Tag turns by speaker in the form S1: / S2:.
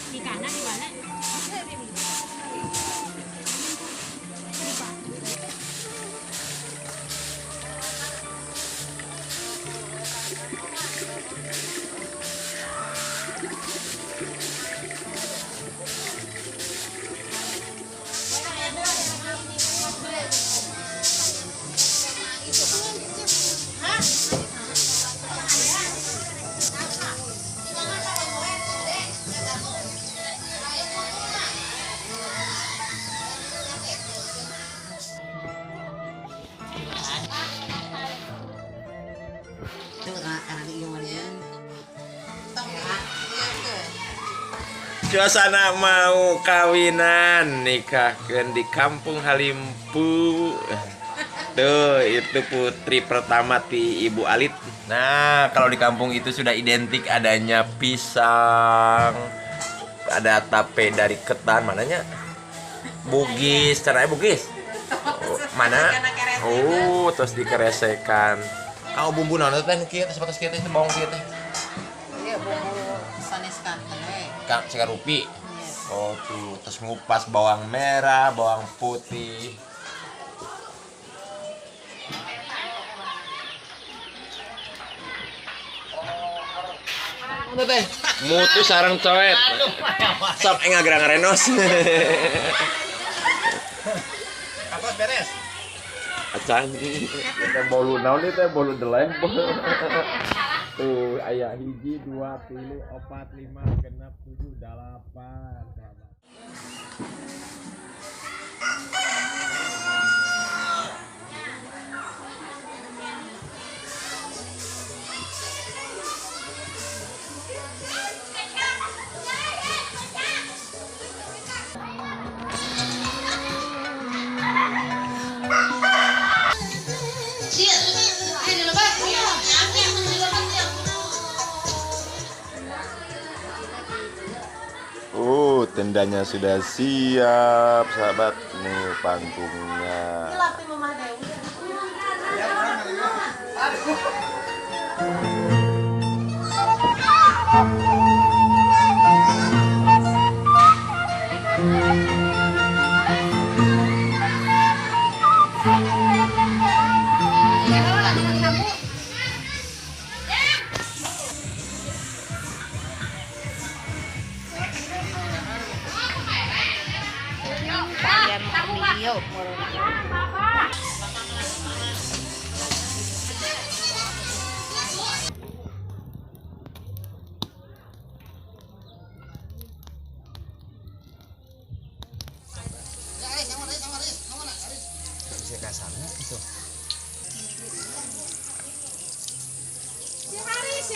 S1: Di kanan di mana?
S2: Suasana mau kawinan nikahkeun di Kampung Halimpu. Tuh, itu putri pertama ti Ibu Alit. Nah, kalau di kampung itu sudah identik adanya pisang, ada tape dari ketan, mananya? Bugis, caranya bugis. Mana? Oh, terus dikeresekan. Kau bumbu naon teh kieu teh sebatas kieu teh bawang kieu teh.
S3: Iya, bumbu sanes kanten we.
S2: Kang Cigarupi. Oh tuh, terus ngupas bawang merah, bawang putih. Udah teh, mutu sarang coet. Sok enggak gerang renos.
S4: Apa beres?
S2: Acan, kita bolu naon ieu teh bolu deleng. Tuh, aya 1, 2, 3, 4, 5, 6, 7, 8. Tendanya sudah siap, sahabat. Nih panggungnya. Kasarnya itu. Si Haris.